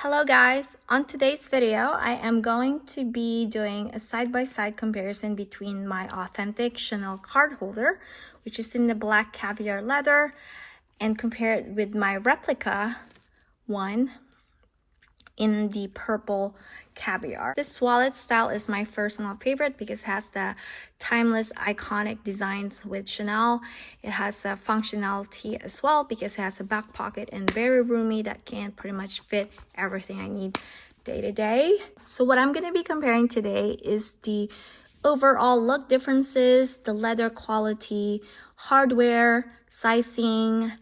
Hello guys, on today's video I am going to be doing a side-by-side comparison between my authentic Chanel card holder, which is in the black caviar leather, and compare it with my replica one in the purple caviar. This wallet style is my personal favorite because it has the timeless iconic designs with Chanel. It has a functionality as well because it has a back pocket and very roomy that can pretty much fit everything I need day to day. So what I'm going to be comparing today is the overall look differences, the leather quality, hardware, sizing,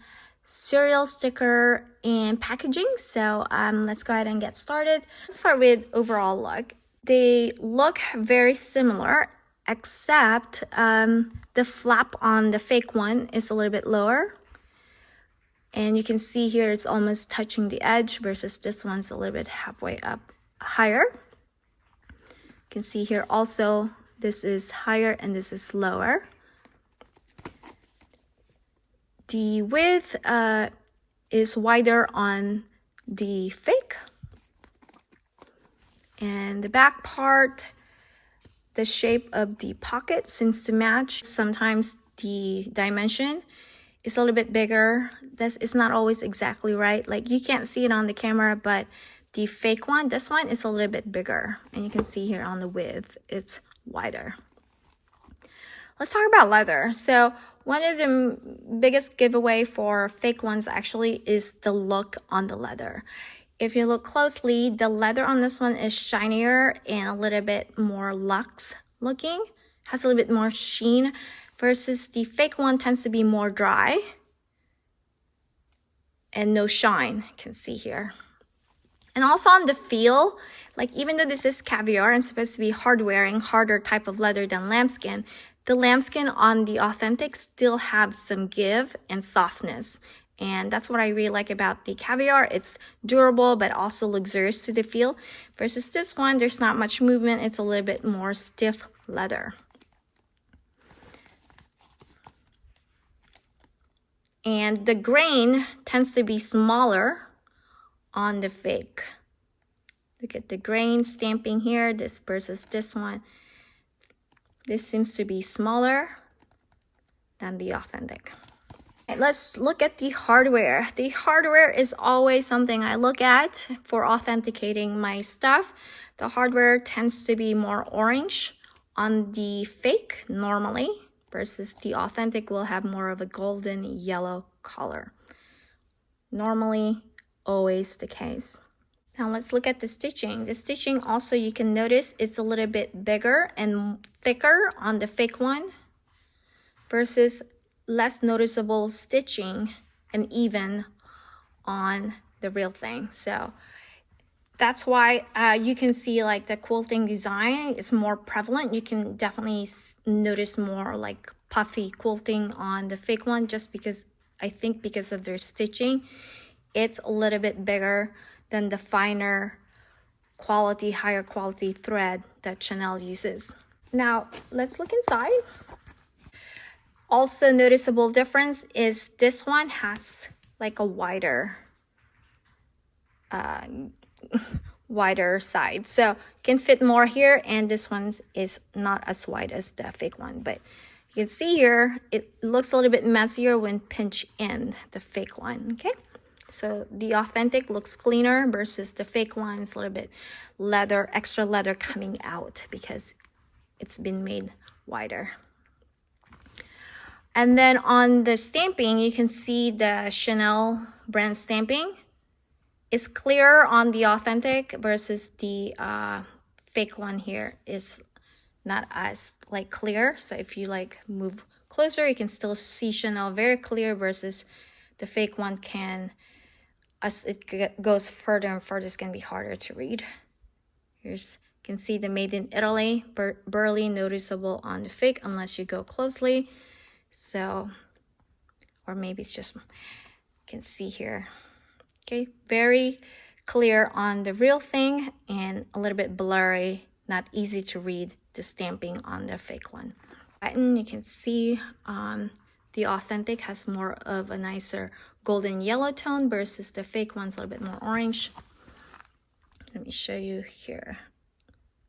serial sticker, and packaging. So let's go ahead and get started. Let's start with overall look. They look very similar, except the flap on the fake one is a little bit lower. And you can see here it's almost touching the edge versus this one's a little bit halfway up higher. You can see here also this is higher and this is lower. The width is wider on the fake, and the back part, the shape of the pocket seems to match. Sometimes the dimension is a little bit bigger. This is not always exactly right. Like you can't see it on the camera, but the fake one, this one is a little bit bigger, and you can see here on the width it's wider. Let's talk about leather. So one of the biggest giveaway for fake ones actually is the look on the leather. If you look closely, the leather on this one is shinier and a little bit more luxe looking, has a little bit more sheen, versus the fake one tends to be more dry and no shine, you can see here. And also on the feel, like even though this is caviar and supposed to be hard wearing, harder type of leather than lambskin, the lambskin on the Authentic still have some give and softness. And that's what I really like about the caviar. It's durable, but also luxurious to the feel. Versus this one, there's not much movement. It's a little bit more stiff leather. And the grain tends to be smaller on the fake. Look at the grain stamping here, this versus this one. This seems to be smaller than the Authentic. Right, let's look at the hardware. The hardware is always something I look at for authenticating my stuff. The hardware tends to be more orange on the fake normally, versus the Authentic will have more of a golden yellow color. Normally, always the case. Now let's look at the stitching. The stitching also, you can notice it's a little bit bigger and thicker on the fake one versus less noticeable stitching and even on the real thing. So that's why you can see like the quilting design is more prevalent. You can definitely notice more like puffy quilting on the fake one, just because I think because of their stitching, it's a little bit bigger than the finer quality, higher quality thread that Chanel uses. Now let's look inside. Also noticeable difference is this one has like a wider side, so can fit more here, and this one is not as wide as the fake one. But you can see here it looks a little bit messier when pinched in the fake one. Okay, so the Authentic looks cleaner versus the fake one is a little bit leather, extra leather coming out because it's been made wider. And then on the stamping, you can see the Chanel brand stamping is clearer on the Authentic versus the fake one here is not as like clear. So if you like move closer, you can still see Chanel very clear versus the fake one can, as it goes further and further, it's going to be harder to read. Here's, you can see the made in Italy, barely noticeable on the fake unless you go closely. So, or maybe it's just, you can see here. Okay, very clear on the real thing and a little bit blurry, not easy to read the stamping on the fake one. And you can see the Authentic has more of a nicer golden yellow tone versus the fake one's a little bit more orange. me show you here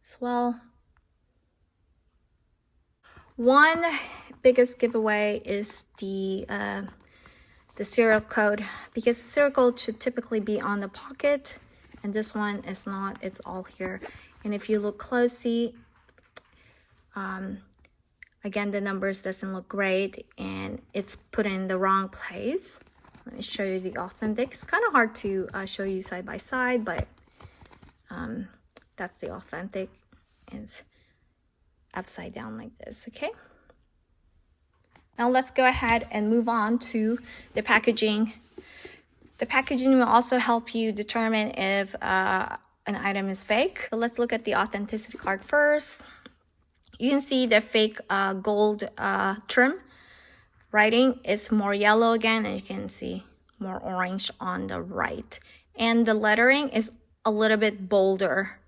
as well. One biggest giveaway is the serial code, because the serial code should typically be on the pocket, and this one is not. It's all here. And if you look closely, again, the numbers doesn't look great and it's put in the wrong place. Let me show you the authentic. It's kind of hard to show you side by side, but that's the authentic. It's upside down like this, okay? Now let's go ahead and move on to the packaging. The packaging will also help you determine if an item is fake. So let's look at the authenticity card first. You can see the fake gold trim. Writing is more yellow again, and you can see more orange on the right. And the lettering is a little bit bolder,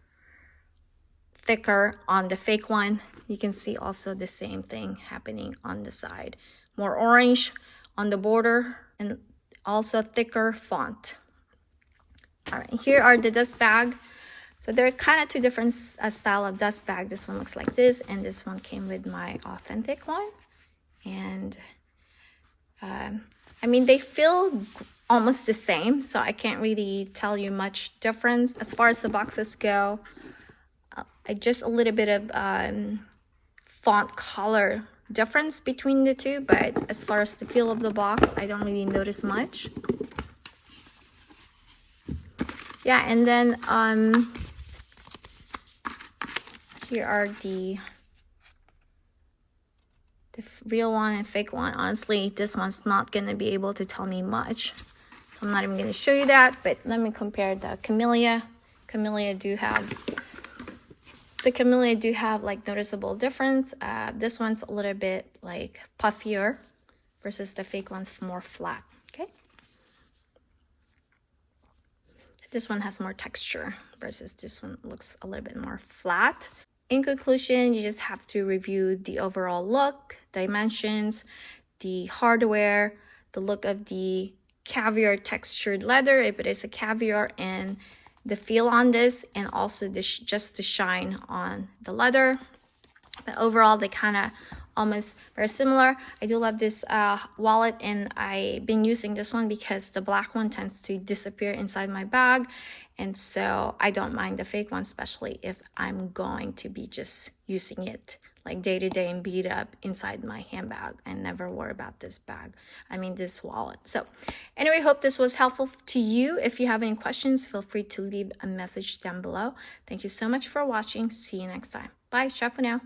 thicker on the fake one. You can see also the same thing happening on the side. More orange on the border and also thicker font. All right, here are the dust bag. So there are kind of two different style of dust bag. This one looks like this, and this one came with my authentic one. And I mean, they feel almost the same, so I can't really tell you much difference. As far as the boxes go, just a little bit of font color difference between the two, but as far as the feel of the box, I don't really notice much. Yeah, and then here are the real one and fake one. Honestly, this one's not gonna be able to tell me much, so I'm not even gonna show you that. But let me compare the Camellia. The Camellia do have like noticeable difference. This one's a little bit like puffier versus the fake one's more flat. Okay, this one has more texture versus this one looks a little bit more flat. In conclusion, you just have to review the overall look, dimensions, the hardware, the look of the caviar textured leather, if it is a caviar, and the feel on this, and also just the shine on the leather. But overall, they kind of almost very similar. I do love this wallet, and I've been using this one because the black one tends to disappear inside my bag, and so I don't mind the fake one, especially if I'm going to be just using it like day to day and beat up inside my handbag and never worry about this wallet. So anyway, hope this was helpful to you. If you have any questions, feel free to leave a message down below. Thank you so much for watching. See you next time. Bye. Ciao for now.